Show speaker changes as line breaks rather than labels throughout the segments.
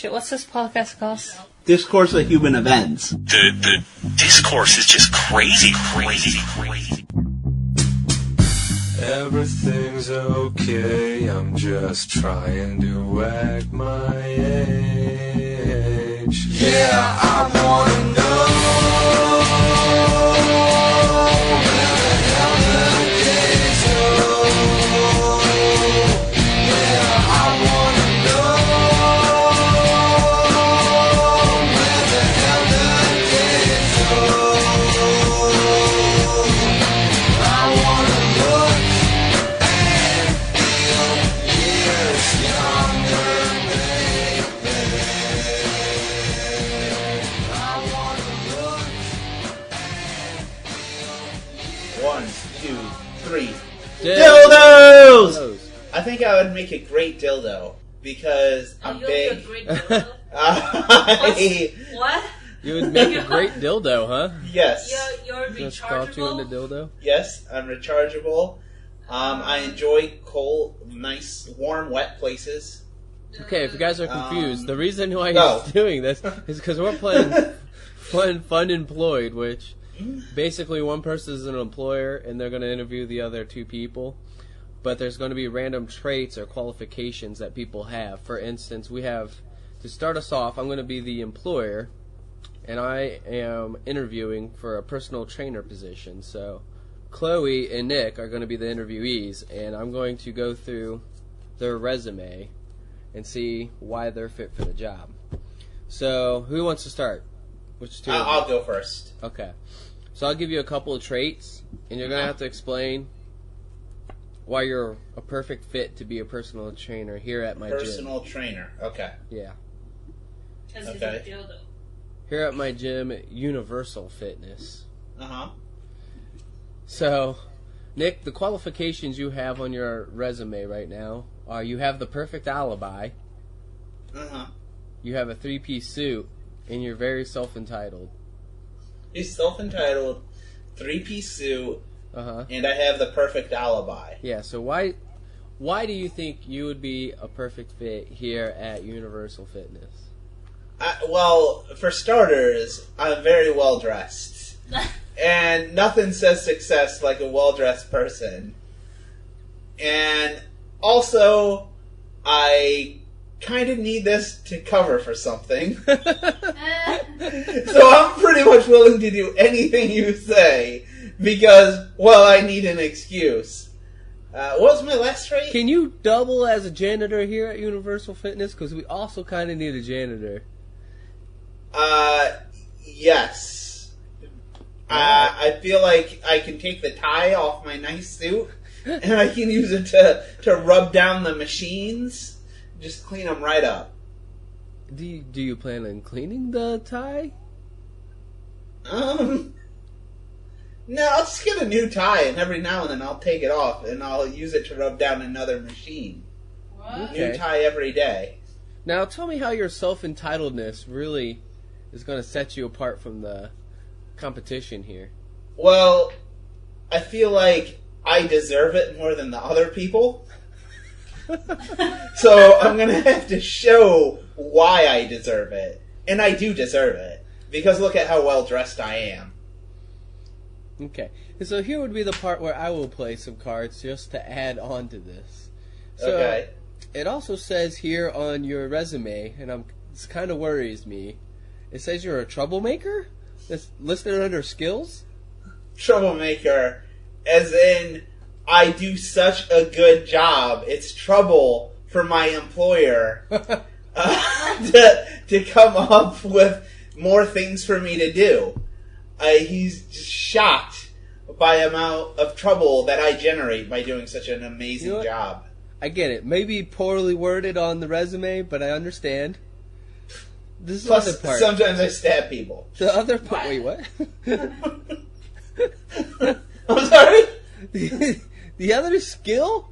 Shit, what's this podcast called?
Discourse of Human Events.
The discourse is just crazy.
Everything's okay, I'm just trying to act my age. Yeah, I wanna know where the hell the days go. Yeah, I wanna know where the hell the days go. I wanna look and feel years younger, baby. I wanna look and feel
1, 2, 3.
Dildos!
Dildos! I think I would make a great dildo because I'm
You'll
big.
be a great dildo. What?
You would make a great dildo, huh?
Yes.
You're
Just caught you in the
rechargeable?
dildo?
Yes, I'm rechargeable. I enjoy cold, nice, warm, wet places.
Okay, if you guys are confused, the reason why
No.
he's doing this is because we're playing FUNemployed, which basically one person is an employer and they're going to interview the other two people. But there's going to be random traits or qualifications that people have. For instance, we have, to start us off, I'm going to be the employer, and I am interviewing for a personal trainer position. So Chloe and Nick are going to be the interviewees, and I'm going to go through their resume and see why they're fit for the job. So who wants to start? Which two?
I'll go first.
Okay. So I'll give you a couple of traits, and you're going to have to explain why you're a perfect fit to be a personal trainer here at my gym.
Personal trainer. Okay.
Yeah.
Because he's
Okay.
a dildo.
Here at my gym, Universal Fitness.
Uh-huh.
So, Nick, the qualifications you have on your resume right now are you have the perfect alibi,
Uh-huh.
you have a three-piece suit, and you're very self-entitled.
He's self-entitled, three-piece suit,
Uh-huh.
and I have the perfect alibi.
Yeah, so why do you think you would be a perfect fit here at Universal Fitness?
Well, for starters, I'm very well-dressed. And nothing says success like a well-dressed person. And also, I kind of need this to cover for something. So I'm pretty much willing to do anything you say because, well, I need an excuse. What was my last trait?
Can you double as a janitor here at Universal Fitness? Because we also kind of need a janitor.
Yes. I feel like I can take the tie off my nice suit, and I can use it to rub down the machines, just clean them right up.
Do you plan on cleaning the tie?
No, I'll just get a new tie, and every now and then I'll take it off, and I'll use it to rub down another machine.
What?
Okay.
New tie every day.
Now tell me how your self-entitledness really is going to set you apart from the competition here.
Well, I feel like I deserve it more than the other people. So I'm going to have to show why I deserve it. And I do deserve it. Because look at how well dressed I am.
Okay, so here would be the part where I will play some cards just to add on to this. So,
Okay.
It also says here on your resume, and this kind of worries me, it says you're a troublemaker? It's listed under skills?
Troublemaker. As in, I do such a good job. It's trouble for my employer to come up with more things for me to do. He's just shocked by the amount of trouble that I generate by doing such an amazing
You know what?
job.
I get it. Maybe poorly worded on the resume, but I understand. This is the
Plus,
other part.
sometimes I stab people.
The other part. Wait, what?
I'm sorry?
The other skill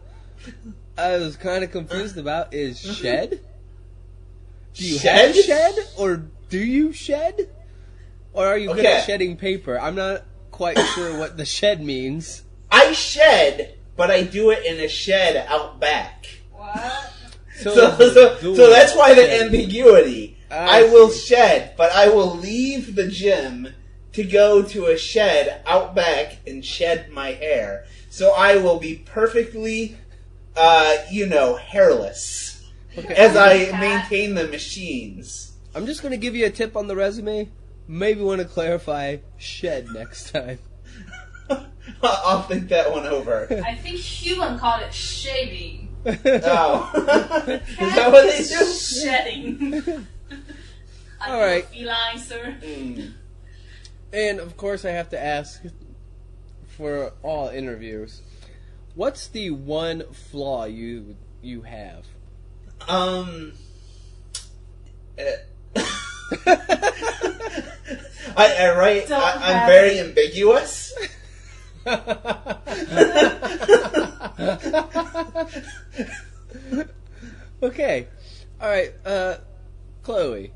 I was kind of confused about is shed. Do you
Shed?
have shed? Or do you shed? Or are you good
Okay.
at shedding paper? I'm not quite sure what the shed means.
I shed, but I do it in a shed out back.
What?
So that's why the ambiguity. I will shed, but I will leave the gym to go to a shed out back and shed my hair. So I will be perfectly, hairless as I maintain the machines.
I'm just going to give you a tip on the resume. Maybe want to clarify shed next time.
I'll think that one over.
I think human call it shaving.
Oh. Is that what they do?
Shedding.
All right.
Feline, sir.
And, of course, I have to ask, for all interviews, what's the one flaw you have?
I'm very ambiguous.
Okay. All right, Chloe.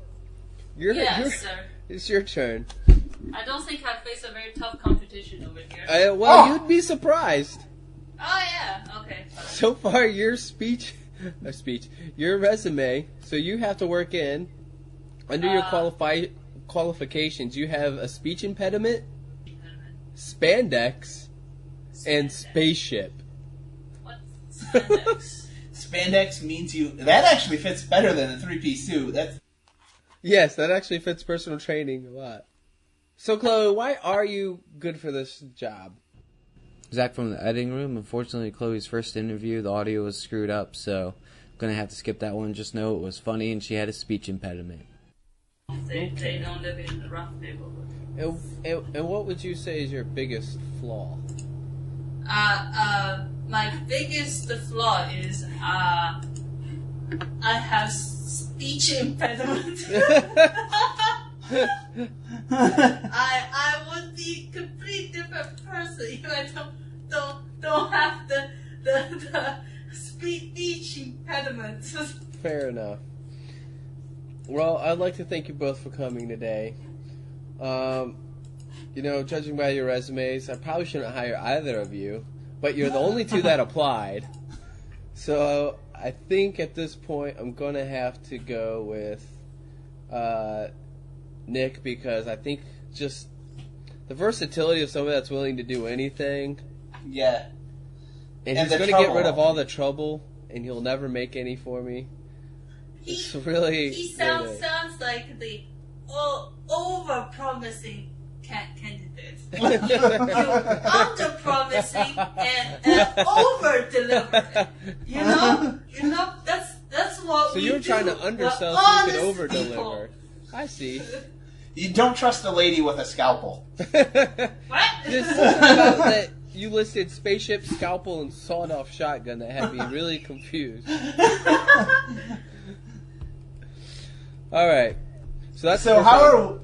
Yes, sir.
It's your turn.
I don't think I face a very tough competition over here.
You'd be surprised.
Oh, yeah. Okay. Fine.
So far, your your resume, so you have to work in, under your qualifications, you have a speech impediment, spandex, and spaceship.
What's spandex?
Spandex means that actually fits better than a three-piece suit.
Yes, that actually fits personal training a lot. So, Chloe, why are you good for this job?
Zach from the editing room. Unfortunately, Chloe's first interview, the audio was screwed up, so I'm going to have to skip that one. Just know it was funny and she had a speech impediment.
They don't live in the rough neighborhood.
And what would you say is your biggest flaw?
My biggest flaw is I have speech impediment. I would be a complete different person if I don't have the speech impediment.
Fair enough. Well, I'd like to thank you both for coming today. Judging by your resumes, I probably shouldn't hire either of you, but you're the only two that applied. So I think at this point I'm going to have to go with Nick, because I think just the versatility of somebody that's willing to do anything.
Yeah.
And he's going to get rid of all the trouble, and he'll never make any for me. He
sounds like the over-promising candidate. You under-promising and over-delivering. That's what.
So
we
you're
do.
trying to undersell so you can over-deliver.
People.
I see.
You don't trust a lady with a scalpel.
What?
There's something about that you listed spaceship, scalpel, and sawed-off shotgun that had me really confused. All right.
So how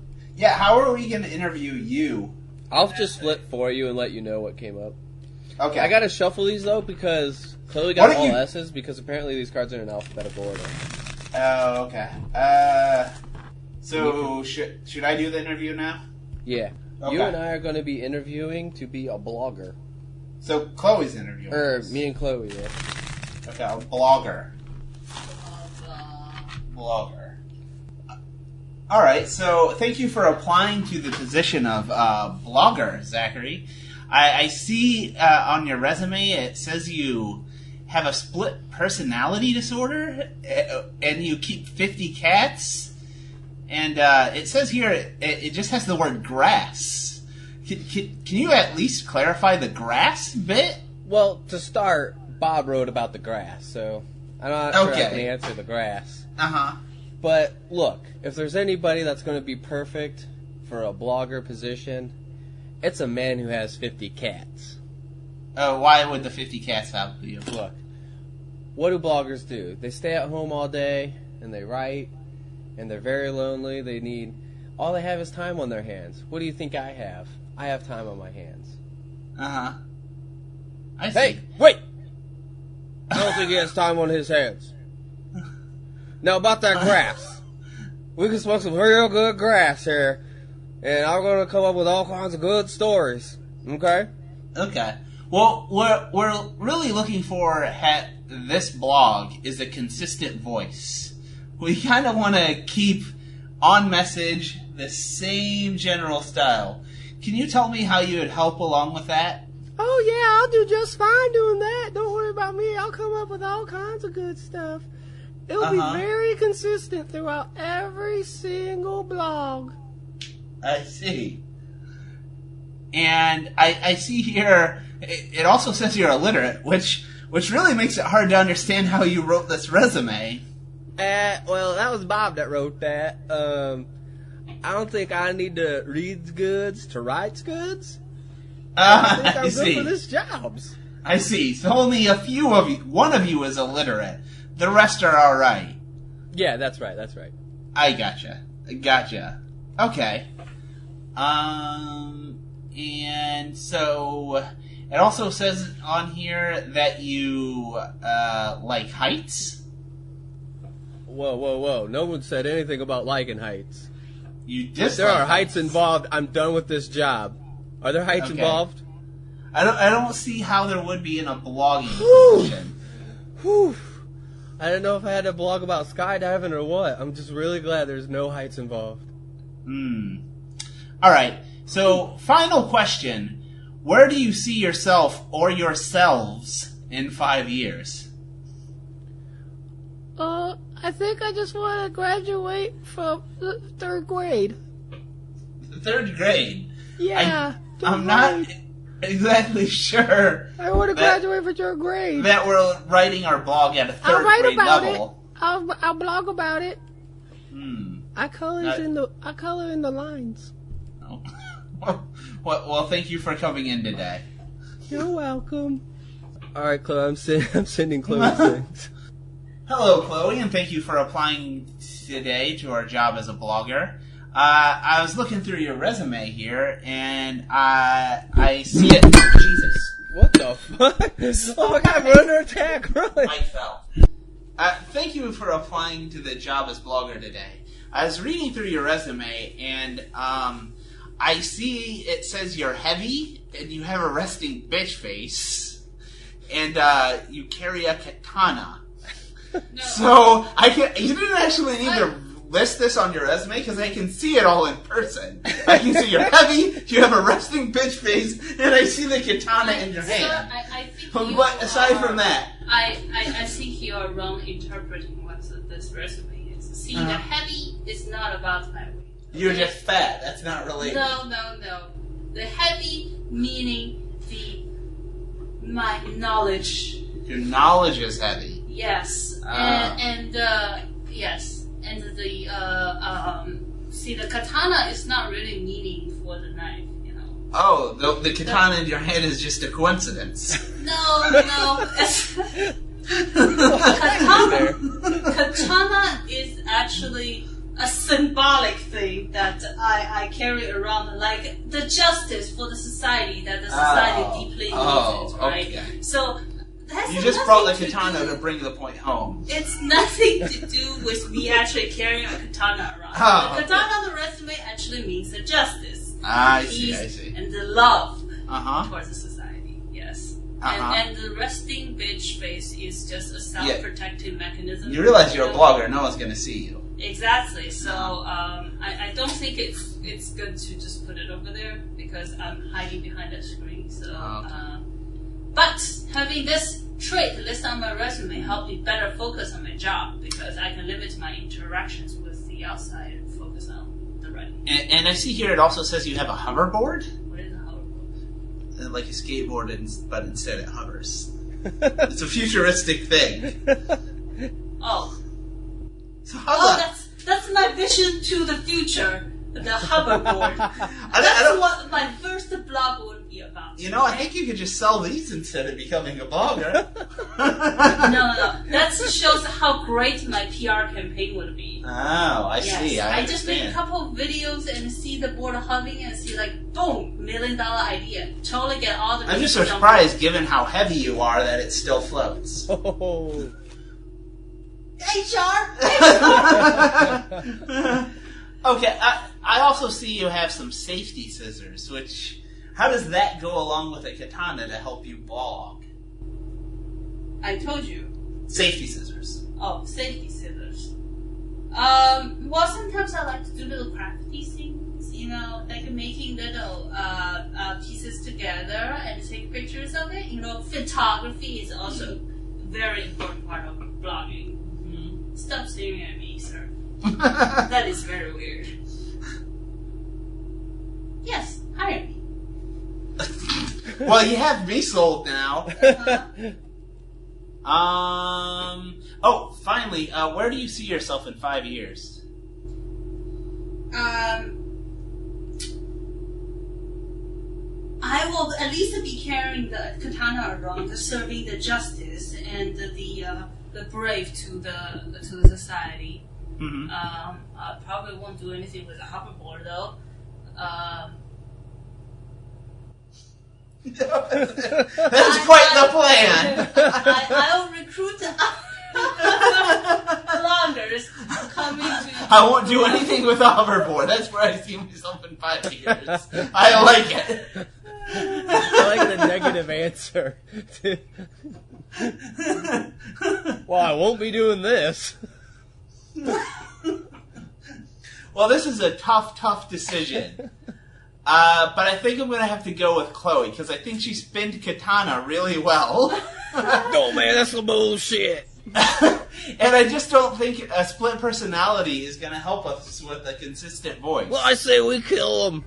are we going to interview you?
I'll just flip for you and let you know what came up.
Okay.
I got to shuffle these though because Chloe got all S's because apparently these cards are in alphabetical order.
Oh, okay. So should I do the interview now?
Yeah.
Okay.
You and I are going to be interviewing to be a blogger.
So Chloe's interviewing.
Me and Chloe, yeah.
Okay, a blogger. Blogger. All right, so thank you for applying to the position of blogger, Zachary. I see on your resume it says you have a split personality disorder, and you keep 50 cats, and it says here it just has the word grass. Can you at least clarify the grass bit?
Well, to start, Bob wrote about the grass, so I'm not sure I can answer the grass.
Uh-huh.
But look, if there's anybody that's going to be perfect for a blogger position, it's a man who has 50 cats.
Oh, why would the 50 cats help you?
Look, what do bloggers do? They stay at home all day, and they write, and they're very lonely. All they have is time on their hands. What do you think I have? I have time on my hands.
Uh-huh. I see.
Hey, wait! I don't think he has time on his hands. Now, about that grass. We can smoke some real good grass here, and I'm going to come up with all kinds of good stories. Okay?
Okay. Well, we're really looking for this blog is a consistent voice. We kind of want to keep on message the same general style. Can you tell me how you would help along with that?
Oh, yeah, I'll do just fine doing that. Don't worry about me. I'll come up with all kinds of good stuff. It'll be very consistent throughout every single blog.
I see. And I see here, it also says you're illiterate, which really makes it hard to understand how you wrote this resume.
Well, that was Bob that wrote that. I don't think I need to read goods to write goods. I think I'm good for this job.
I see. So only a few of you, one of you is illiterate. The rest are all right.
Yeah, that's right.
I gotcha. Okay. And so it also says on here that you like heights.
Whoa. No one said anything about liking heights.
You dislike
If there are heights involved, I'm done with this job. Are there heights involved?
I don't see how there would be in a blogging position.
Whew. I didn't know if I had to blog about skydiving or what. I'm just really glad there's no heights involved.
All right. So, final question. Where do you see yourself or yourselves in 5 years?
I think I just want to graduate from the 3rd grade.
3rd grade?
Yeah.
I'm not exactly sure.
I want to graduate from 3rd grade.
That we're writing our blog at a 3rd grade level.
I'll blog about it. I color in the lines.
Oh. Well, thank you for coming in today.
You're welcome. All right, Chloe, I'm sending Chloe things.
Hello, Chloe, and thank you for applying today to our job as a blogger. I was looking through your resume here, and I see it. Jesus.
What the fuck? Oh my god, we're under attack, really?
Mike fell. Thank you for applying to the job as blogger today. I was reading through your resume, and I see it says you're heavy, and you have a resting bitch face, and you carry a katana.
No.
So you didn't actually need to list this on your resume because I can see it all in person. I can see you're heavy, you have a resting bitch face, and I see the katana in your hand.
I think
But aside from that,
I think you are wrong interpreting what this resume is. See, the heavy is not about my weight.
you're just fat. That's not related.
No. The heavy meaning my knowledge.
Your knowledge is heavy.
Yes, yes, and see, the katana is not really meaning for the knife, you know.
Oh, the katana in your hand is just a coincidence.
No. Katana is actually a symbolic thing that I carry around, like the justice for the society that the society deeply needs, right?
Okay.
So.
You just brought the katana to bring the point home.
It's nothing to do with me actually carrying a katana around. The katana on the resume actually means the justice,
I
peace,
see.
and the love towards the society. Yes, and the resting bitch face is just a self-protective mechanism.
You realize you're a blogger; no one's going to see you.
Exactly. So I don't think it's good to just put it over there because I'm hiding behind that screen. So. But having this trait listed on my resume helped me better focus on my job because I can limit my interactions with the outside and focus on the writing.
And I see here it also says you have a hoverboard?
What is a hoverboard?
Like a skateboard, but instead it hovers. It's a futuristic thing.
Oh.
So how's
that's my vision to the future. The hoverboard. That's what my first blog would be about.
You know, I think you could just sell these instead of becoming a blogger.
No. That shows how great my PR campaign would be.
Oh, I see. I
just make a couple of videos and see the board hovering and see like, boom, $1 million idea. Totally get all the.
I'm just so surprised, given how heavy you are, that it still floats.
Oh.
HR.
Okay, I also see you have some safety scissors, which How does that go along with a katana to help you blog?
I told you.
Safety scissors.
Oh, safety scissors. Well, sometimes I like to do little crafty things, you know, like making little pieces together and take pictures of it. You know, photography is also a very important part of blogging. Mm-hmm. Stop staring at me, sir. That is very weird. Yes, hire me.
Well, you have me sold now. Oh, finally, where do you see yourself in 5 years?
I will at least be carrying the katana around, serving the justice and the brave to the society.
Mm-hmm.
I probably won't do anything with a hoverboard though.
That's quite the plan.
I'll recruit bloggers coming to.
I won't do anything with a hoverboard. That's where I see myself in 5 years. I like it.
I like the negative answer. Well, I won't be doing this.
Well, this is a tough decision. But I think I'm going to have to go with Chloe, because I think she spinned katana really well.
No, man, that's some bullshit.
And I just don't think a split personality is going to help us with a consistent voice.
Well, I say we kill him.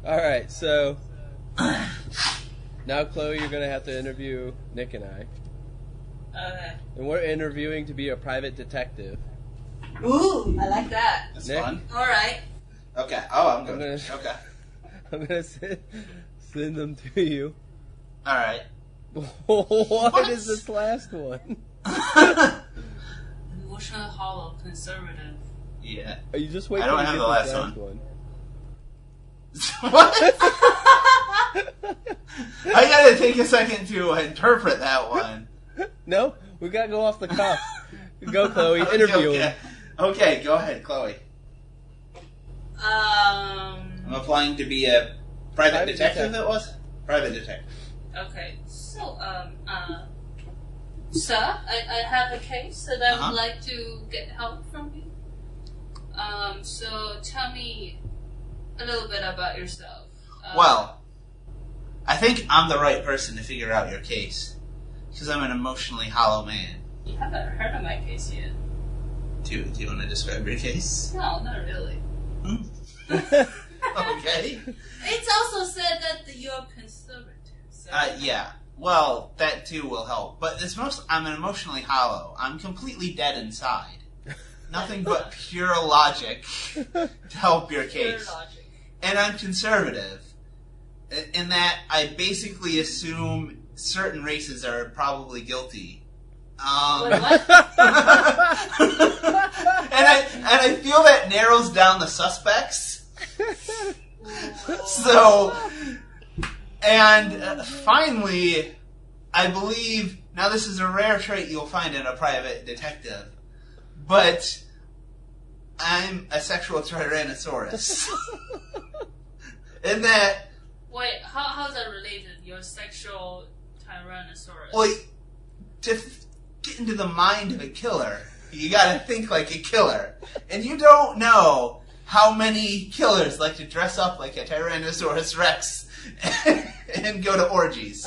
Alright, so now, Chloe, you're going to have to interview Nick and I.
Okay.
And we're interviewing to be a private detective.
Ooh, I like that.
That's
Nick?
fun.
All right.
Okay. Oh, I'm good.
gonna-
Okay.
I'm going to send them to you.
All right.
What is this last one?
Emotional, hollow, conservative.
Yeah.
Are you just waiting
I don't
to
have
get
the
this
last
one?
What? I gotta take a second to interpret that one.
No? We gotta go off the cuff. Go, Chloe. Interview him.
Okay, go ahead, Chloe. I'm applying to be a private detective, that was? Private detective.
Okay, so, sir, I have a case that I would like to get help from you. So tell me a little bit about yourself.
Well, I think I'm the right person to figure out your case, because I'm an emotionally hollow man.
You haven't heard of my case yet.
Do you want to describe your case?
No, not really.
Okay.
It's also said that you're conservative. So.
Yeah. Well, that too will help. But I'm an emotionally hollow. I'm completely dead inside. Nothing but pure logic to help your case.
Pure logic.
And I'm conservative. In that I basically assume certain races are probably guilty.
Wait, what?
and I feel that narrows down the suspects. So, and finally, I believe, now this is a rare trait you'll find in a private detective, but I'm a sexual tyrannosaurus. In that...
Wait, how's that related? Your sexual tyrannosaurus?
Well, to get into the mind of a killer, you gotta think like a killer. And you don't know how many killers like to dress up like a Tyrannosaurus Rex and go to orgies.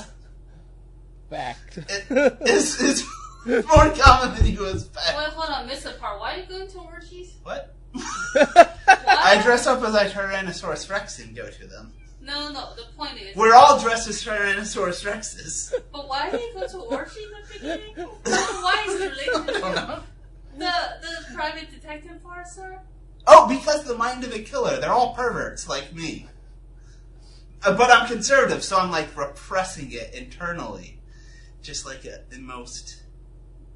Fact.
It's more common than you expect.
Wait, hold on, miss a part. Why are you going to orgies?
What?
What?
I dress up as a Tyrannosaurus Rex and go to them.
No, the point is...
We're all dressed as Tyrannosaurus Rexes.
But why do you go to orgies at the beginning? Why is it related
I don't know.
to the private detective part, sir?
Oh, because the mind of a killer. They're all perverts like me. But I'm conservative, so I'm like repressing it internally. Just like in most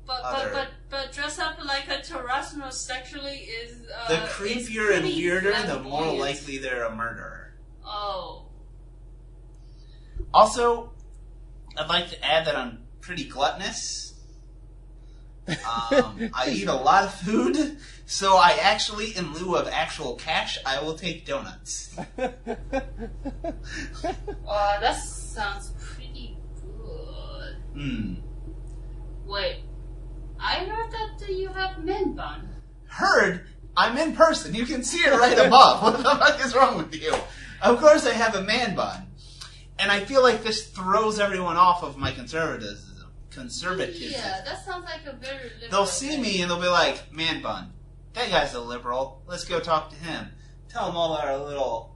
other...
But dress up like a terrestrial sexually is...
the creepier and weirder, the more
flamboyant.
likely they're a murderer.
Oh.
Also, I'd like to add that I'm pretty gluttonous. I eat a lot of food, so I actually, in lieu of actual cash, I will take donuts.
That sounds pretty good. Wait, I heard that you have man bun.
Heard? I'm in person. You can see it right above. What the fuck is wrong with you? Of course I have a man bun. And I feel like this throws everyone off of my conservatism.
Yeah, that sounds like a very liberal
They'll see
thing.
me and they'll be like, man bun, that guy's a liberal. Let's go talk to him. Tell him all our little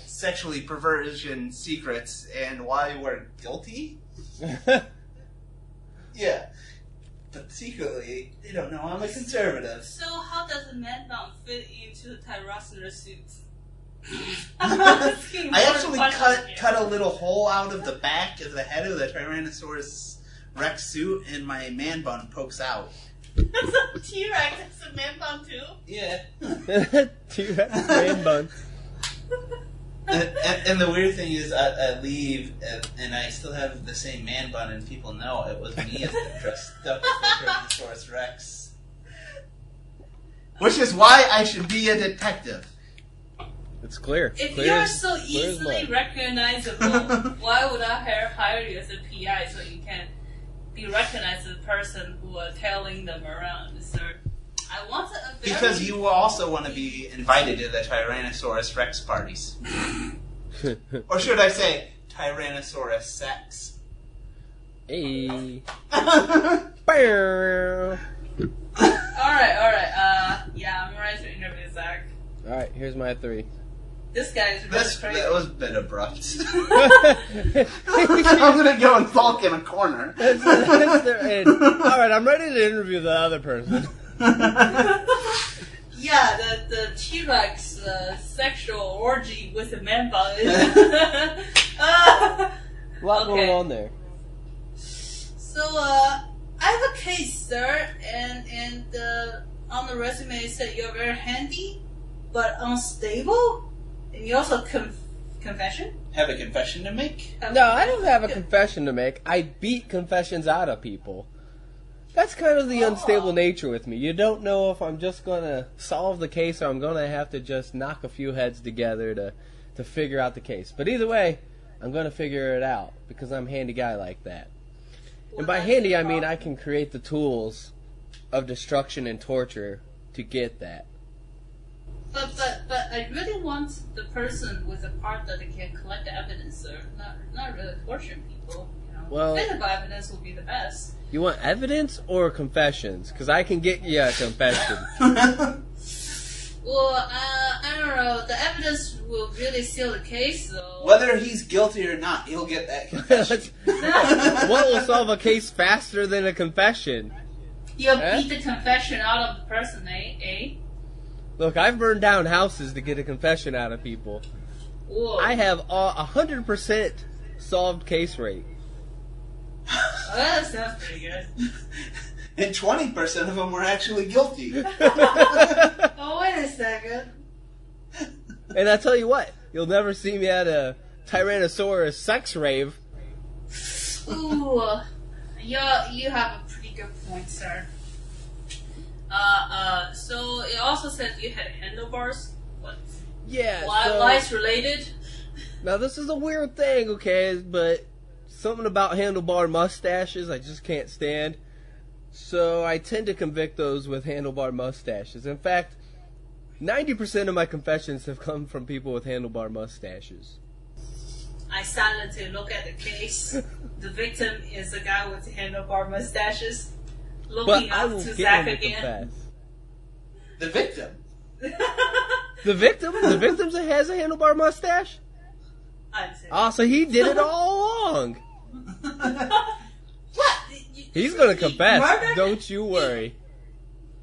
sexually perversion secrets and why we're guilty. Yeah. But secretly, they don't know I'm a conservative.
So how does a man bun fit into the tyrannosaurus suit? I
actually cut a little hole out of the back of the head of the Tyrannosaurus Rex suit, and my man bun pokes out.
That's a T-Rex. That's a man bun too.
Yeah.
T-Rex man bun.
And the weird thing is, I leave, and I still have the same man bun, and people know it was me that dressed up as the Tyrannosaurus Rex. Which is why I should be a detective.
It's clear.
If
clear
you're
as,
so
clear as
easily
mud.
recognizable, why would I hire you as a PI so you can be recognized as the person who are tailing them around, sir? I want a very...
Because you also want to be invited to the Tyrannosaurus Rex parties. Or should I say, Tyrannosaurus sex?
Hey.
Alright. Yeah, I'm ready to interview Zach.
Alright, here's my 3.
This guy is really crazy.
That was a bit abrupt. I'm gonna go and sulk in a corner.
Alright, I'm ready to interview the other person.
Yeah, the T-Rex sexual orgy with the man bun.
A lot going on there.
So, I have a case, sir, and on the resume it said you're very handy, but unstable. And you also confession?
Have a confession to make?
No, I don't have a confession to make. I beat confessions out of people. That's kind of the unstable nature with me. You don't know if I'm just going to solve the case or I'm going to have to just knock a few heads together to figure out the case. But either way, I'm going to figure it out because I'm a handy guy like that. And by handy, I mean I can create the tools of destruction and torture to get that.
But I really want the person with the part that they can collect the evidence, sir. Not really torturing people. You know,
Well,
physical evidence will be the best.
You want evidence or confessions? Because I can get you a confession.
Well, I don't know. The evidence will really seal the case, though.
Whether he's guilty or not, he'll get that confession.
What will solve a case faster than a confession?
You'll beat the confession out of the person, eh?
Look, I've burned down houses to get a confession out of people.
Whoa.
I have 100% solved case rate.
Oh, that sounds pretty good.
And 20% of them were actually guilty.
Oh, wait a second.
And I tell you what, you'll never see me at a Tyrannosaurus sex rave.
Ooh, you have a pretty good point, sir. So it also said you had handlebars. What?
Yeah.
Why it's related?
Now this is a weird thing, okay, but something about handlebar mustaches I just can't stand. So I tend to convict those with handlebar mustaches. In fact, 90% of my confessions have come from people with handlebar mustaches.
I silently look at the case. The victim is a guy with handlebar mustaches. Looking
But I
up
will
to
get
Zach
him to
again.
confess.
The victim.
The victim? The victim that has a handlebar mustache?
I'd say.
Oh, so he did it all along.
What?
He's gonna confess.
murdered-
Don't you worry.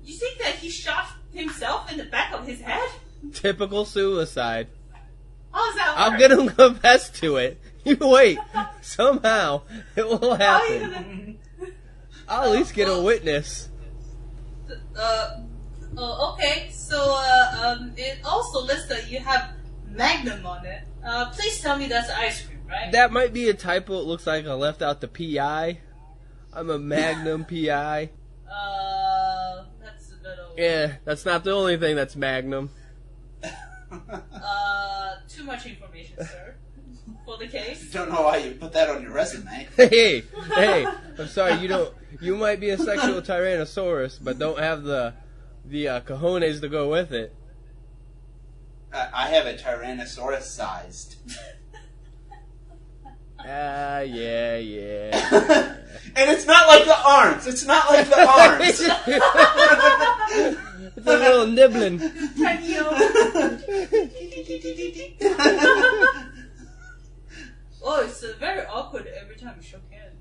You think that he shot himself in the back of his head?
Typical suicide.
How does that work?
I'll get him to confess to it. You wait. Somehow it will
How are you
happen.
gonna...
I'll at least get a witness.
Okay, so it also lists that you have Magnum on it. Please tell me that's ice cream, right?
That might be a typo. It looks like I left out the PI. I'm a Magnum PI. Yeah, that's not the only thing that's Magnum.
Too much information, sir, for the case.
Don't know why you put that on your resume.
Hey, I'm sorry, you might be a sexual tyrannosaurus, but don't have the cojones to go with it.
I have a tyrannosaurus sized.
Yeah.
And it's not like the arms. It's not like the arms.
It's a little nibbling.
Oh, it's very awkward every time you shook hands.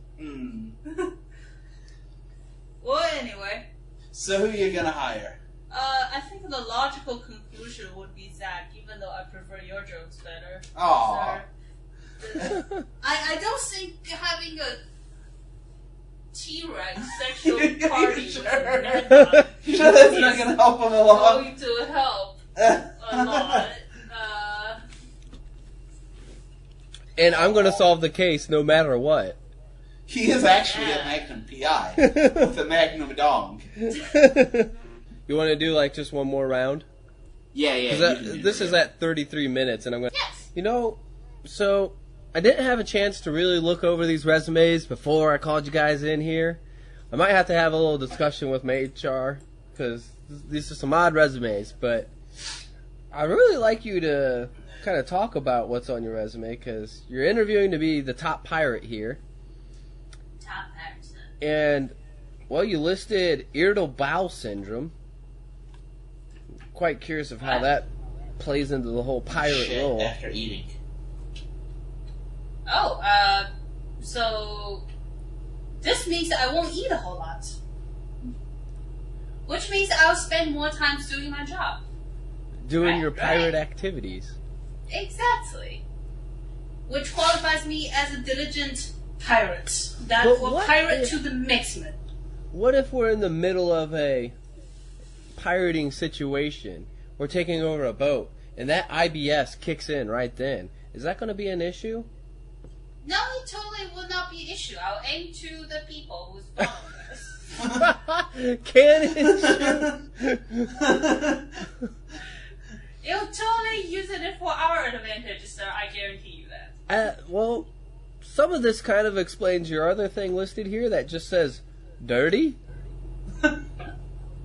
Well, anyway.
So who are you gonna hire?
I think the logical conclusion would be Zach, even though I prefer your jokes better.
Aww.
I don't think having a T-Rex sexual party
Sure.
with a Ned
You sure that's not gonna help him along?
going to help a lot.
And I'm going to solve the case no matter what.
He is actually a Magnum PI with a Magnum dong.
You want to do like just one more round?
Yeah.
This is at 33 minutes, and I'm going to...
Yes.
So I didn't have a chance to really look over these resumes before I called you guys in here. I might have to have a little discussion with my HR, because these are some odd resumes, but I'd really like you to kind of talk about what's on your resume, because you're interviewing to be the top pirate here.
Top accent.
And, well, you listed irritable bowel syndrome. Quite curious of how that plays into the whole pirate role.
After eating.
Oh, so this means I won't eat a whole lot. Which means I'll spend more time doing my job.
Doing your pirate
right.
activities.
Exactly. Which qualifies me as a diligent pirate. That
But
will
what
pirate
if-
to the maximum.
What if we're in the middle of a pirating situation? We're taking over a boat, and that IBS kicks in right then. Is that going to be an issue?
No, it totally will not be an issue. I'll aim to the people who's following us.
Cannon
You'll totally use it for our advantage, sir. I guarantee you that.
well, some of this kind of explains your other thing listed here that just says dirty.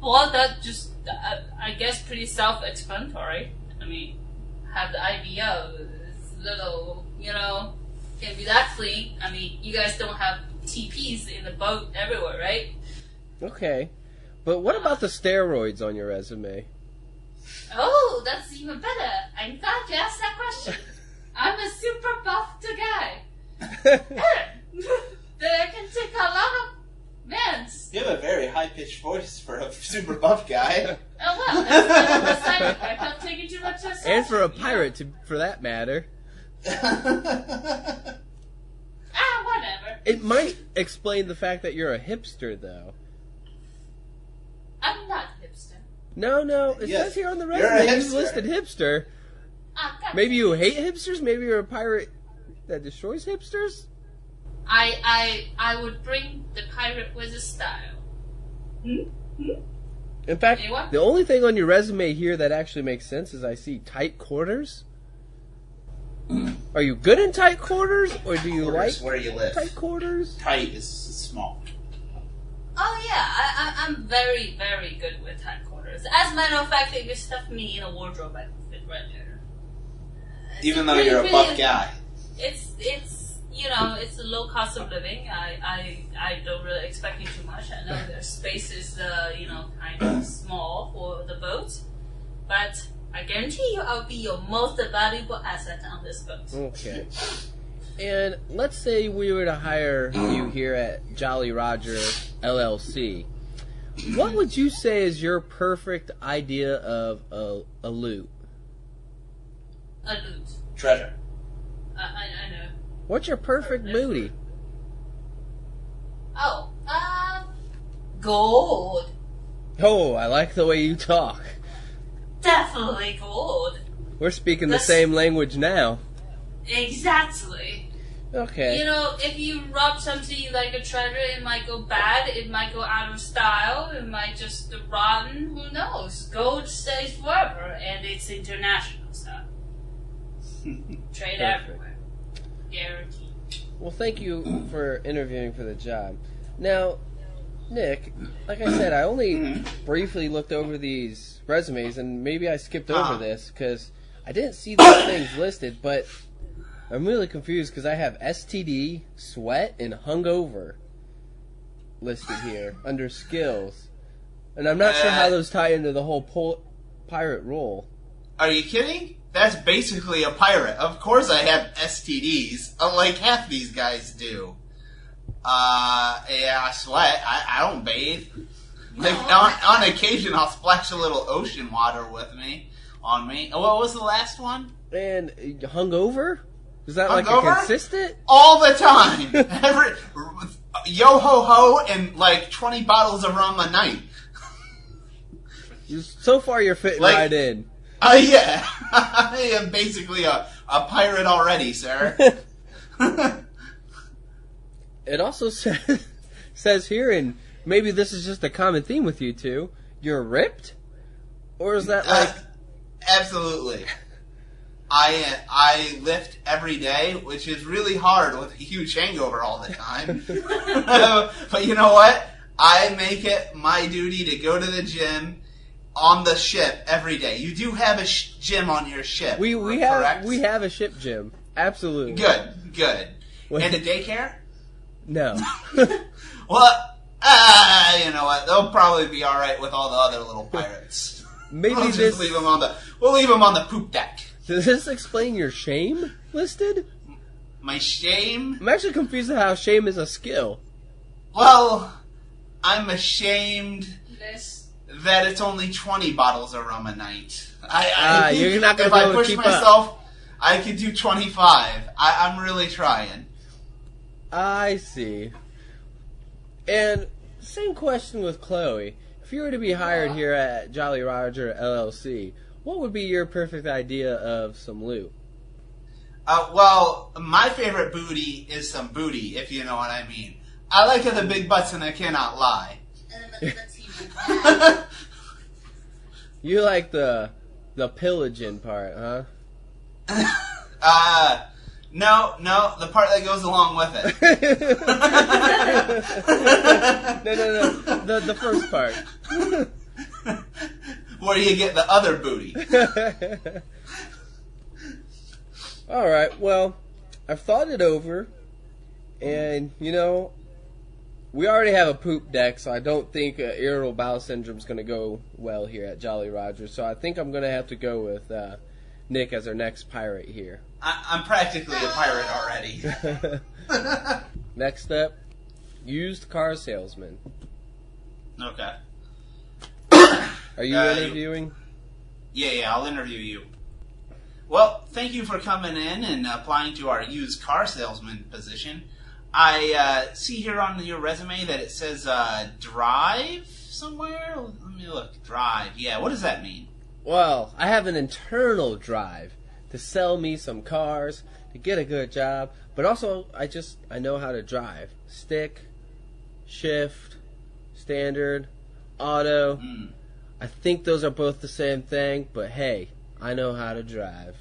Well, that just, I guess, pretty self-explanatory. I mean, have the IBO, it's little, can't be that clean. I mean, you guys don't have TPs in the boat everywhere, right?
Okay. But what about the steroids on your resume?
Oh, that's even better. I'm glad you asked that question. I'm a super buffed guy. That I can take a lot of meds.
You have a very high-pitched voice for a super buff guy.
Oh, well, that's my side effect. I'm taking too much testosterone.
And for a pirate, for that matter.
Whatever.
It might explain the fact that you're a hipster, though.
I'm not a hipster.
No, it
Yes,
says here on the
you're a
resume you
hipster.
listed hipster.
God
Maybe you hate hipsters? Maybe you're a pirate that destroys hipsters?
I would bring the pirate with a style.
In fact,
Anyone?
the only thing on your resume here that actually makes sense is I see tight quarters. Are you good in tight quarters, or do you
Quarters
like
where you live.
tight quarters?
Tight is small.
Oh yeah, I'm very, very good with tight quarters. As a matter of fact, if you stuff me in a wardrobe, I can fit right there.
Even though you're a buff guy.
It's it's a low cost of living. I don't really expect you too much. I know their space is kind of small for the boat, but I guarantee you I'll be your most valuable asset on this boat.
Okay. And let's say we were to hire you here at Jolly Roger LLC. What would you say is your perfect idea of a loot?
A loot.
Treasure.
I know.
What's your perfect booty?
Oh, gold.
Oh, I like the way you talk.
Definitely gold.
We're speaking the
That's-
same language now.
Exactly.
Okay.
You know, if you rub something like a treasure, it might go bad, it might go out of style, it might just rotten, who knows? Gold stays forever, and it's international stuff. Trade everywhere. Guaranteed.
Well, thank you for interviewing for the job. Now, Nick, like I said, I only briefly looked over these resumes, and maybe I skipped over this, because I didn't see those things listed, but I'm really confused because I have STD, sweat, and hungover listed here under skills. And I'm not sure how those tie into the whole pirate role.
Are you kidding? That's basically a pirate. Of course I have STDs, unlike half these guys do. Yeah, I sweat. I don't bathe. Like, on occasion I'll splash a little ocean water on me. What was the last one?
And hungover? Is that
Hungover?
like a consistent?
All the time. Yo ho ho and like 20 bottles of rum a night.
So far you're fitting right in.
Yeah. I am basically a pirate already, sir.
It also says here, and maybe this is just a common theme with you two, you're ripped? Or is that like...
Absolutely. I lift every day, which is really hard with a huge hangover all the time. But you know what? I make it my duty to go to the gym on the ship every day. You do have a gym on your ship,
we
correct?
We have a ship gym. Absolutely.
Good. And a daycare?
No.
Well, you know what? They'll probably be all right with all the other little pirates.
Maybe
we'll leave them on the poop deck.
Does this explain your shame listed?
My shame?
I'm actually confused at how shame is a skill.
Well, I'm ashamed that it's only 20 bottles of rum a night. I think
you're not gonna
if
be
I
able to
push
keep
myself,
up.
I could do 25. I'm really trying.
I see. And same question with Chloe. If you were to be hired here at Jolly Roger LLC, what would be your perfect idea of some loot?
Well, my favorite booty is some booty, if you know what I mean. I like the big butts and I cannot lie.
You like the pillaging part, huh?
No, the part that goes along with it.
No. The first part.
Where you get the other booty.
Alright, well, I've thought it over, and, you know, we already have a poop deck, so I don't think irritable bowel syndrome is going to go well here at Jolly Roger, so I think I'm going to have to go with Nick as our next pirate here.
I'm practically a pirate already.
Next up, used car salesman.
Okay.
Are you interviewing?
Yeah, I'll interview you. Well, thank you for coming in and applying to our used car salesman position. I see here on your resume that it says drive somewhere. Let me look. Drive. Yeah, what does that mean?
Well, I have an internal drive to sell me some cars, to get a good job, but also I know how to drive. Stick, shift, standard, auto. I think those are both the same thing, but hey, I know how to drive.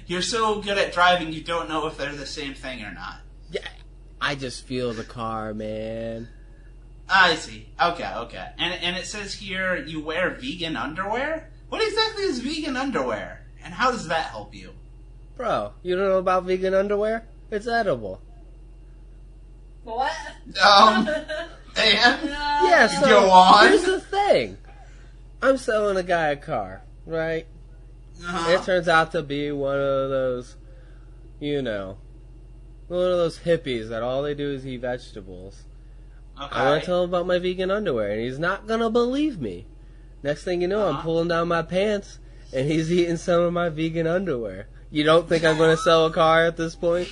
You're so good at driving, you don't know if they're the same thing or not.
Yeah, I just feel the car, man.
I see. Okay. And it says here you wear vegan underwear? What exactly is vegan underwear? And how does that help you?
Bro, you don't know about vegan underwear? It's edible.
What?
And?
Yeah, so
go on.
here's the thing. I'm selling a guy a car, right? It turns out to be one of those, one of those hippies that all they do is eat vegetables.
Okay.
I want to tell him about my vegan underwear, and he's not going to believe me. Next thing you know, I'm pulling down my pants, and he's eating some of my vegan underwear. You don't think I'm going to sell a car at this point?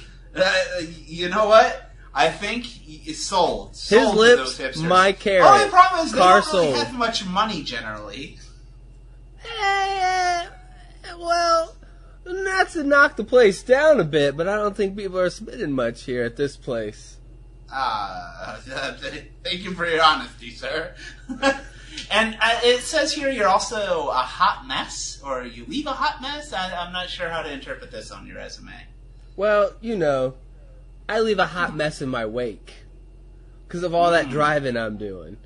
You know what? I think it's sold.
His lips,
to those hipsters.
my carrot.
Only problem is they
Car
don't really
sold.
have much money generally.
Well, Not to knock the place down a bit, but I don't think people are spending much here at this place.
Thank you for your honesty, sir. And it says here you're also a hot mess, or you leave a hot mess? I'm not sure how to interpret this on your resume.
Well, you know, I leave a hot mess in my wake because of all that driving I'm doing.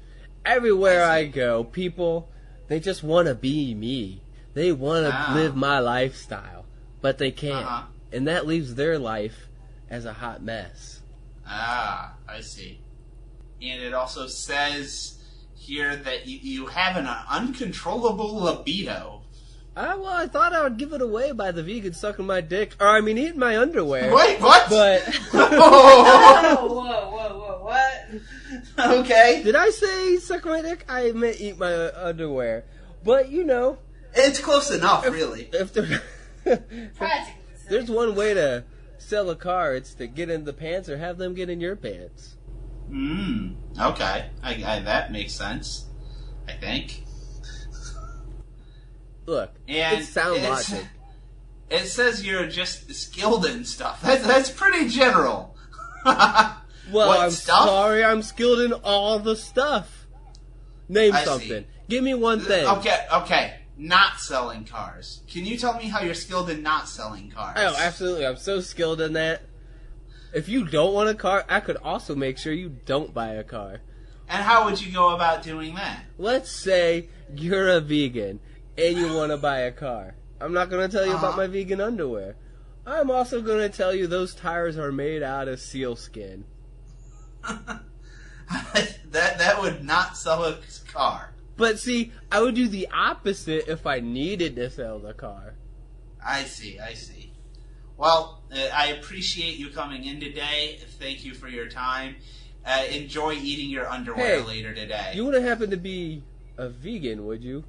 Everywhere I go, people, they just want to be me. They want to live my lifestyle, but they can't. And that leaves their life as a hot mess.
Ah, I see. And it also says here that you have an uncontrollable libido.
Well, I thought I would give it away by the vegan sucking my dick. Or, I mean, eating my underwear.
Wait, what?
But...
whoa, what?
Okay.
Did I say suck my dick? I meant eat my underwear. But, you know...
It's close enough, really.
If there, there's one way to sell a car, it's to get in the pants or have them get in your pants.
Okay. That makes sense, I think.
Look,
and
it's sound logic.
It says you're just skilled in stuff. That's pretty general.
Well,
what
I'm
stuff?
sorry, I'm skilled in all the stuff. Name something. Give me one thing.
Okay. Not selling cars. Can you tell me how you're skilled in not selling cars?
Oh, absolutely. I'm so skilled in that. If you don't want a car, I could also make sure you don't buy a car.
And how would you go about doing that?
Let's say you're a vegan and you want to buy a car. I'm not going to tell you about my vegan underwear. I'm also going to tell you those tires are made out of seal skin.
that would not sell a car.
But see, I would do the opposite if I needed to sell the car.
I see. Well, I appreciate you coming in today. Thank you for your time. Enjoy eating your underwear later today.
You wouldn't happen to be a vegan, would you?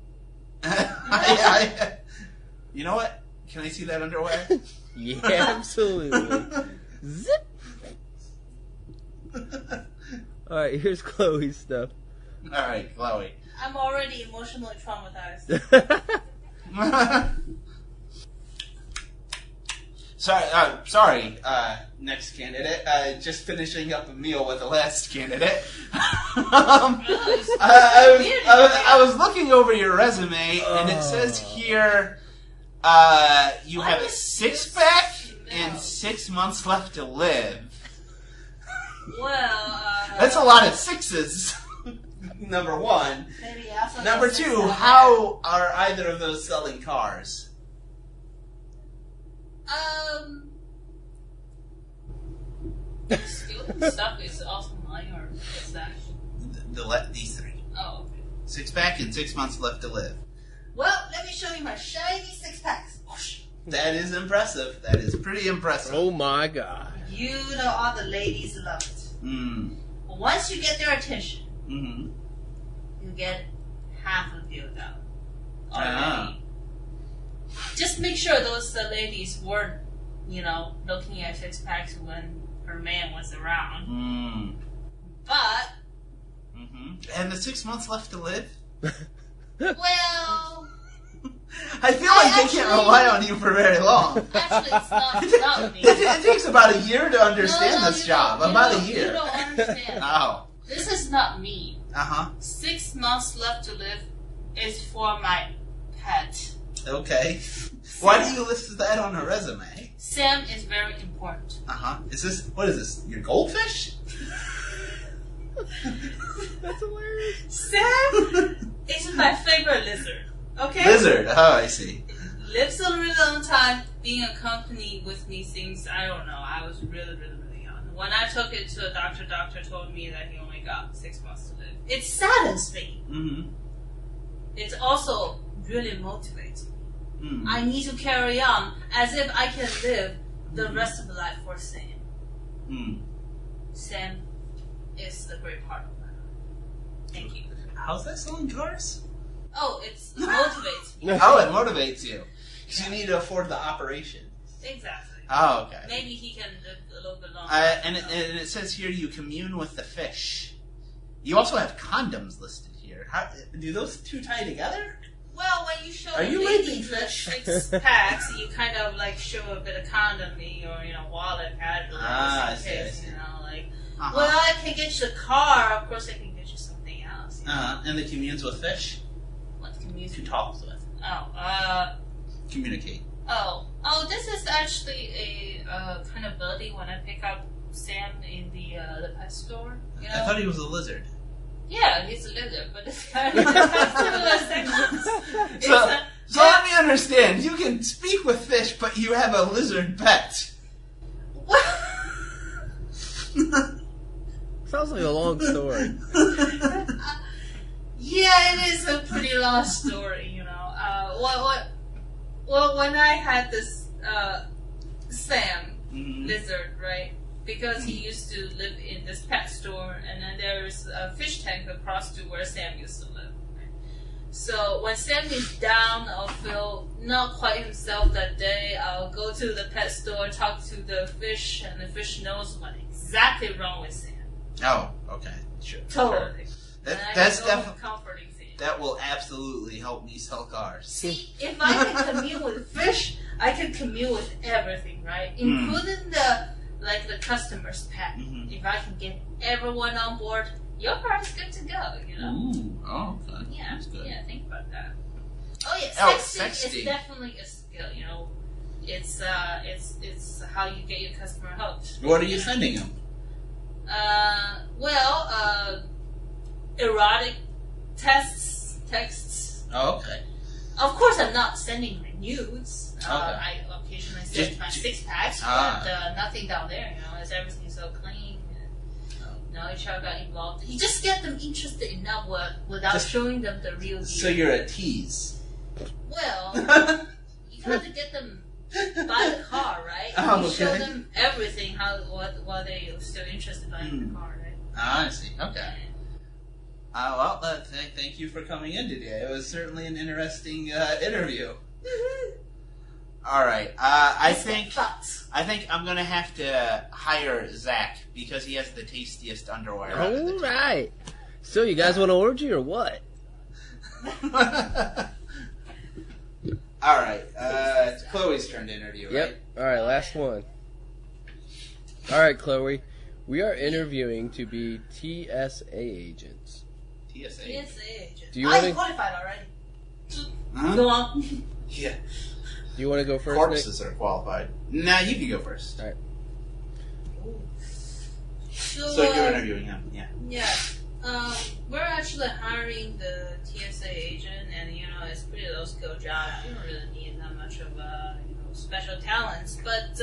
You know what? Can I see that underwear?
Yeah, absolutely. Zip! Alright, here's Chloe's stuff.
Alright, Chloe.
I'm already emotionally traumatized.
Sorry, next candidate. Just finishing up a meal with the last candidate. I was looking over your resume, and it says here you have a six-pack and 6 months left to live.
Well,
that's a lot of sixes. Number one.
maybe also
Number two, how are either of those selling cars?
Skilled stuff is also mine, or is that?
These three.
Oh, okay.
6-pack and 6 months left to live.
Well, let me show you my shiny 6-packs.
That is impressive. That is pretty impressive.
Oh my god.
You know all the ladies love it. Once you get their attention, you get half a deal done. Already. Just make sure those ladies weren't, looking at 6-packs when her man was around. But
and the 6 months left to live?
Well,
I feel like they can't rely on you for very long.
Actually, it's not me.
It takes about a year to understand this job. About a year.
You don't understand.
Oh.
This is not me. 6 months left to live is for my pet.
Okay. Why do you list that on a resume?
Sam is very important.
What is this? Your goldfish?
That's hilarious.
Sam is my favorite lizard. Okay?
Lizard. Oh, I see.
Lives a really long time. Being accompanied with me since, I don't know, I was really, really, really young. When I took it to a doctor told me that he only got 6 months to live. It saddens me. It also really motivates me. I need to carry on as if I can live the rest of my life for Sam. Sam is a great part of my life. Thank you.
How's that selling cars?
Oh, it motivates me.
Oh, it motivates you. Because you need to afford the operation.
Exactly.
Oh, okay.
Maybe he can live a little bit longer.
And it says here you commune with the fish. You also have condoms listed here. Do those two tie together?
Well, when you show
Are you
ladies
raping
the
fish?
6 packs, you kind of like show a bit of condomy or wallet casually.
I
just
see,
in
I
case,
see.
Like,
Uh-huh.
well, I can get you the car. Of course, I can get you something else.
And the communes with fish
What can you
to talk with, communicate.
This is actually a kind of buddy when I pick up Sam in the pet store.
I thought he was a lizard.
Yeah, he's a lizard, but it's kind of similar sections.
So let me understand. You can speak with fish, but you have a lizard pet.
Sounds like a long story.
Yeah, it is a pretty long story, Well, when I had this Sam lizard, right? Because he used to live in this pet store, and then there's a fish tank across to where Sam used to live. Right? So when Sam is down or feel not quite himself that day, I'll go to the pet store, talk to the fish, and the fish knows what's exactly wrong with Sam.
Oh, okay, sure.
Totally.
That's definitely
comforting thing.
that will absolutely help me sell cars.
See, if I can commune with fish, I can commune with everything, right? Including the customer's pet. If I can get everyone on board, your car is good to go,
Ooh, oh, okay.
Yeah,
That's good.
yeah, think about that. Oh yeah, sexting is definitely a skill, It's how you get your customer hooked.
What are you sending him?
Erotic texts.
Oh, okay.
Of course, I'm not sending my nudes.
Okay.
I occasionally send my 6-packs, but nothing down there. As everything's so clean. No HR got involved. You just get them interested enough without showing them the real deal.
So you're a tease.
Well, you have to get them buy the car, right?
Oh,
you show
okay.
them everything while they're still interested in buying the car, right?
I see. Okay. Thank you for coming in today. It was certainly an interesting interview. All right. I think I'm gonna have to hire Zach because he has the tastiest underwear. out of the
All
two.
right. So you guys want to orgy or what?
All right. It's Chloe's turn to interview, right?
Yep. All right, last one. All right, Chloe. We are interviewing to be TSA agents.
TSA.
TSA agent.
Do you
you
wanna-
qualified already.
Huh?
Go on.
Yeah.
Do you want to go first, Nick?
Corpses are qualified. Nah, you can go first.
All right.
So you're interviewing him, yeah.
Yeah. We're actually hiring the TSA agent, and it's a pretty low skill job. You don't really need that much of special talents. But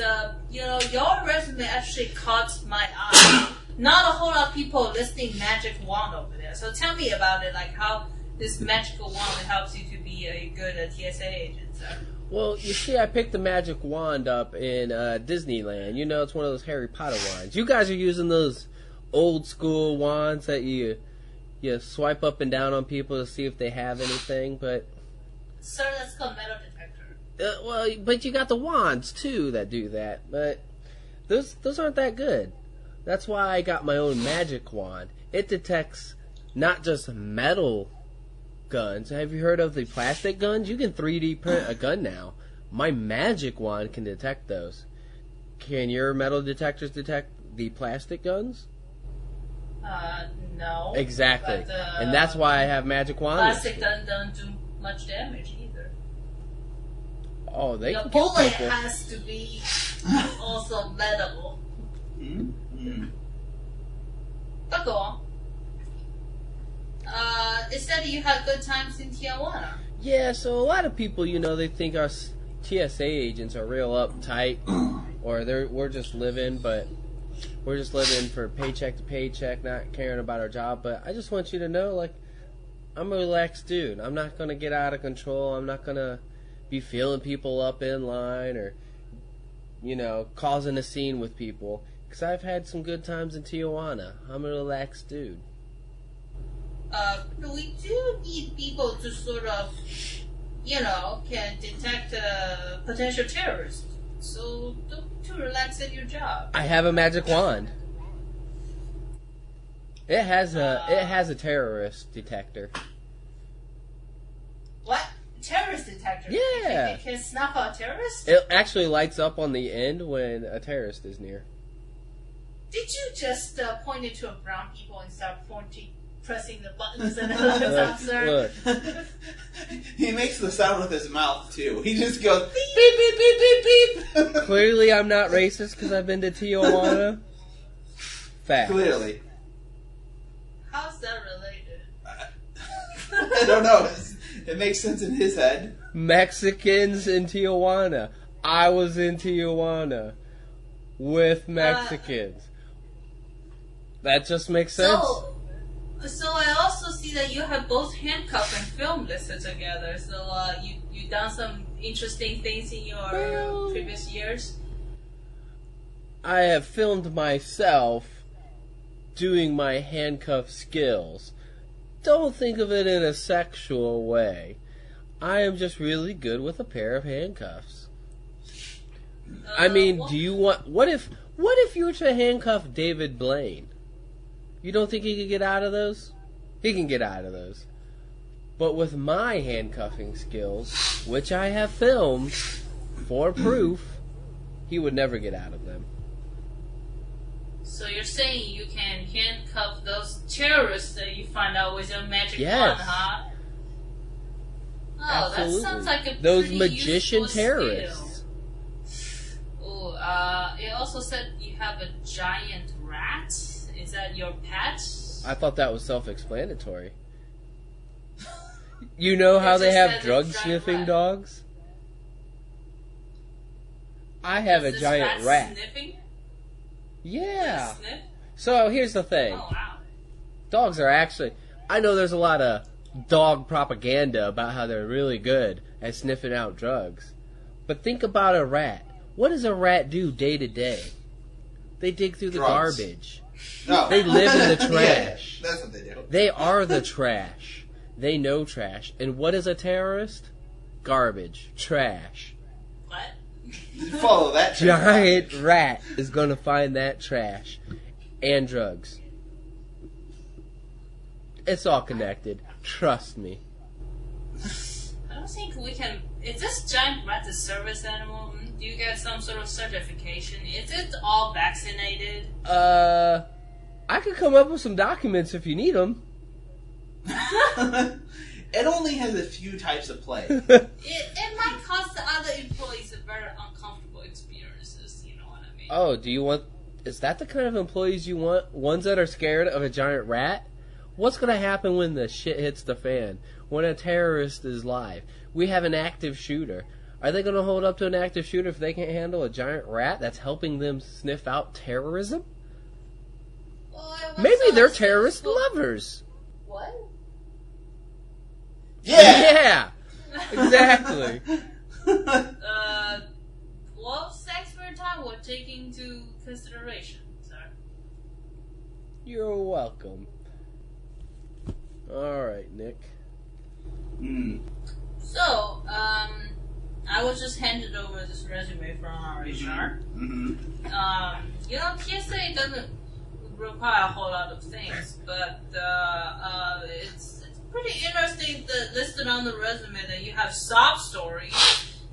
your resume actually caught my eye. Not a whole lot of people listing magic wand over there. So tell me about it, like how this magical wand helps you to be a good TSA agent. So.
Well, you see, I picked the magic wand up in Disneyland. It's one of those Harry Potter wands. You guys are using those old school wands that you swipe up and down on people to see if they have anything, but...
Sir, that's called metal detector.
But you got the wands, too, that do that. But those aren't that good. That's why I got my own magic wand. It detects not just metal guns. Have you heard of the plastic guns? You can 3D print a gun now. My magic wand can detect those. Can your metal detectors detect the plastic guns?
No.
Exactly.
But,
and that's why I have magic wands.
Plastic don't do much damage either.
Oh, they
The
can kill
bullet
people.
has to be also metal. But go on. It said you had good times in Tijuana.
Yeah, so a lot of people, they think us TSA agents are real uptight, or we're just living for paycheck to paycheck, not caring about our job. But I just want you to know, I'm a relaxed dude. I'm not gonna get out of control. I'm not gonna be feeling people up in line or, causing a scene with people. Because I've had some good times in Tijuana. I'm a relaxed dude.
We do need people to sort of, can detect potential terrorists. So don't be too relaxed at your job.
I have a magic wand. It has a terrorist detector.
What?
Yeah.
It can snuff out terrorists?
It actually lights up on the end when a terrorist is near.
Did you just point it to a brown people and start pressing the buttons and all
Look.
He makes the sound with his mouth, too. He just goes, beep, beep, beep, beep, beep.
Clearly I'm not racist because I've been to Tijuana. Fact.
Clearly.
How's that related?
I don't know. It makes sense in his head.
Mexicans in Tijuana. I was in Tijuana with Mexicans. That just makes sense.
So I also see that you have both handcuff and film listed together. So you done some interesting things in your previous years.
I have filmed myself doing my handcuff skills. Don't think of it in a sexual way. I am just really good with a pair of handcuffs. I mean, do you want... What if you were to handcuff David Blaine? You don't think he could get out of those? He can get out of those. But with my handcuffing skills, which I have filmed for proof, he would never get out of them.
So you're saying you can handcuff those terrorists that you find out with your magic
Yes.
wand, huh? Oh,
Absolutely.
that sounds like a
Those
pretty
magician
useful
terrorists.
Skill. It also said you have a giant rat. Is that your pet?
I thought that was self-explanatory. You know how
It
they
just
have
says a
drug-sniffing
giant rat.
dogs? I have
Is
a
this
giant rat.
Sniffing?
Yeah.
Does it sniff?
So here's the thing.
Oh wow.
Dogs are actually... I know there's a lot of dog propaganda about how they're really good at sniffing out drugs. But think about a rat. What does a rat do day to day? They dig through the
Drugs.
garbage.
No.
They live in the trash.
Yeah, that's what they do.
They are the trash. They know trash. And what is a terrorist? Garbage. Trash.
What?
Follow that train.
Giant rat is going to find that trash. And drugs. It's all connected. Trust me.
I don't think we can. Is this giant rat a service animal? Do you get some sort of certification? Is it all vaccinated?
I could come up with some documents if you need them.
It only has a few types of play.
It might cause the other employees a very uncomfortable experiences. You know what I mean?
Oh, do you want... Is that the kind of employees you want? Ones that are scared of a giant rat? What's going to happen when the shit hits the fan? When a terrorist is live? We have an active shooter. Are they going to hold up to an active shooter if they can't handle a giant rat that's helping them sniff out terrorism?
Well, it was
Maybe they're
so
terrorist
successful.
lovers.
What?
Yeah!
Yeah! Exactly.
Well, thanks for your time. We'll take into consideration, sir.
You're welcome. Alright, Nick.
So, I was just handed over this resume from our HR. You know, TSA doesn't require a whole lot of things, but it's pretty interesting that listed on the resume that you have sob stories.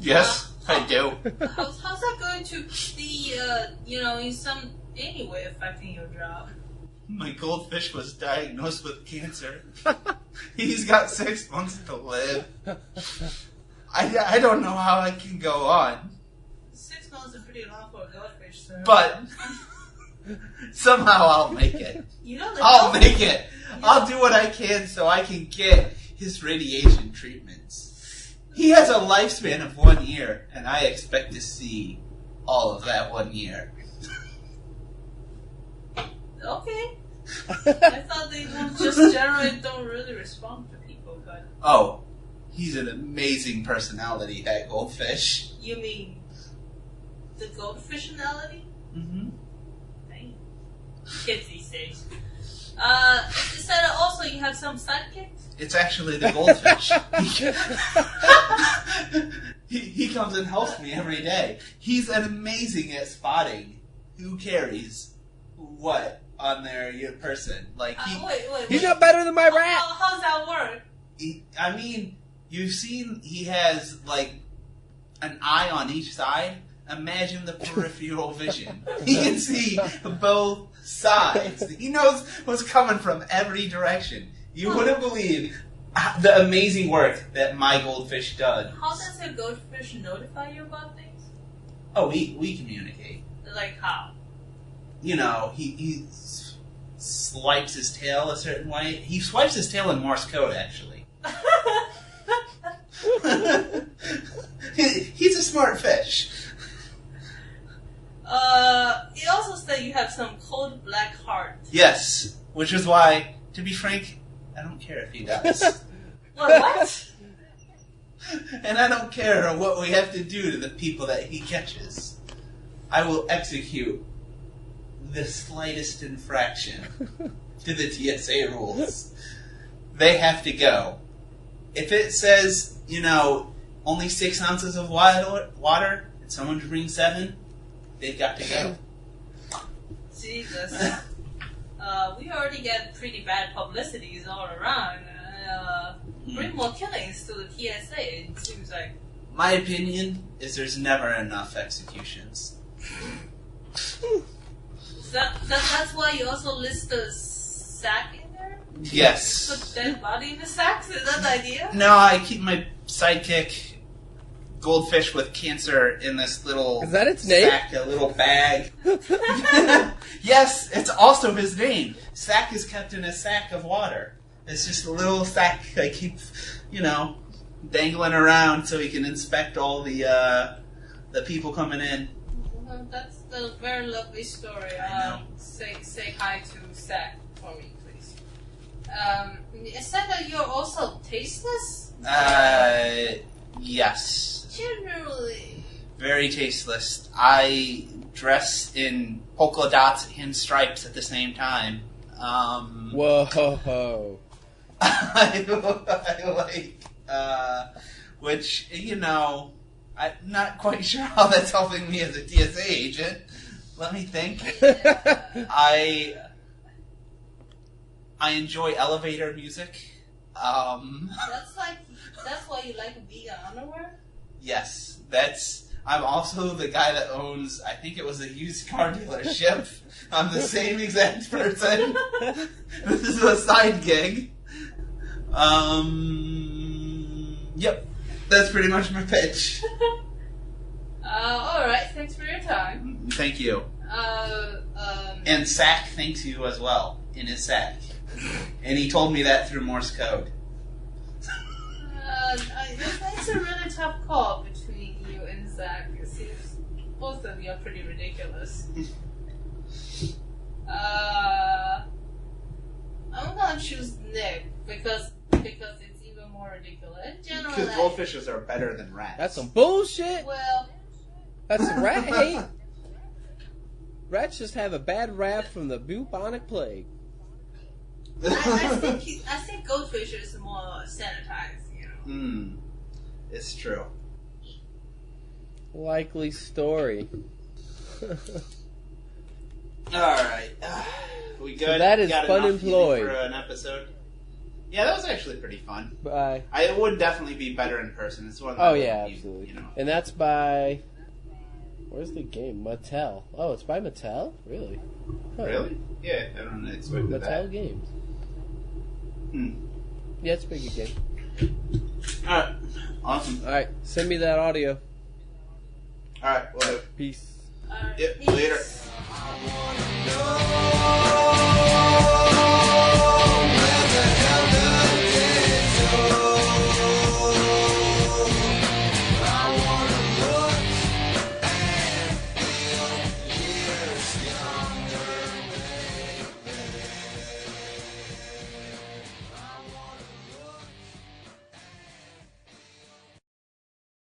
Yes, I do.
How's that going to be, in some any way affecting your job?
My goldfish was diagnosed with cancer. He's got 6 months to live. I don't know how I can go on.
6 months is pretty long for a goldfish, sir.
But somehow I'll make it.
You know
I'll make it. I'll do what I can so I can get his radiation treatments. He has a lifespan of 1 year, and I expect to see all of that 1 year.
Okay. I thought they don't really respond to people, but...
Oh, he's an amazing personality, that goldfish.
You mean the goldfishionality?
Mm-hmm.
Dang. Kids these days. Is that also you have some sidekicks?
It's actually the goldfish. He comes and helps me every day. He's amazing at spotting who carries what on their person. Like
Wait.
He's not better than my rat!
How's that work?
you You've seen he has, like, an eye on each side? Imagine the peripheral vision. He can see both sides. He knows what's coming from every direction. You wouldn't believe the amazing work that my goldfish does.
How does a goldfish notify you about things?
Oh, we communicate.
Like how?
You know, he swipes his tail a certain way. He swipes his tail in Morse code, actually. He's a smart fish.
You also said you have some cold black heart.
Yes, which is why, to be frank, I don't care if he dies.
What?
And I don't care what we have to do to the people that he catches. I will execute the slightest infraction to the TSA rules. They have to go. If it says, you know, only 6 ounces of water and someone to bring 7, they've got to go.
Jesus. We already get pretty bad publicities all around. Bring more killings to the TSA, it seems like.
My opinion is there's never enough executions.
That's why you also list the sack in there?
Yes.
Put dead body in the sacks? Is that the idea?
No, I keep my sidekick, goldfish with cancer, in this little
Is that its name?
sack, a little bag. Yes, it's also his name. Sack is kept in a sack of water. It's just a little sack I keep, you know, dangling around so he can inspect all the people coming in.
Well, that's a very lovely story. Say hi to Sack for me, please. You said that you're also tasteless?
Yes.
Generally.
Very tasteless. I dress in polka dots and stripes at the same time.
Whoa.
I like, which, you know, I'm not quite sure how that's helping me as a TSA agent. Let me think. I enjoy elevator music.
That's why you like vegan underwear?
Yes, I'm also the guy that owns, I think it was a used car dealership. I'm the same exact person. This is a side gig. Yep. That's pretty much my pitch.
Alright, thanks for your time.
Thank you. And Sack thanks you as well, in his sack. And he told me that through Morse code.
It's a really tough call between you and Zach. It seems both of you are pretty ridiculous. I'm gonna choose Nick because it's even more ridiculous. Generally,
Because goldfishes are better than rats.
That's some bullshit.
well,
That's rat hate. Rats just have a bad rap from the bubonic plague.
I think goldfish is more sanitized, you know.
It's true.
Likely story.
Alright. We good?
So that is
Got enough
FUNemployed.
for an episode? Yeah, that was actually pretty fun.
By
It would definitely be better in person. It's one.
oh yeah, absolutely.
You know.
And that's by where's the game? Mattel. Oh, it's by Mattel. Really? Huh.
Really? Yeah, I don't expect
Mattel
that.
games.
Hmm.
Yeah, it's a pretty good game.
Alright. Awesome.
All right, send me that audio.
Alright, whatever.
Peace.
Yep, later.
Peace.
I wanna know.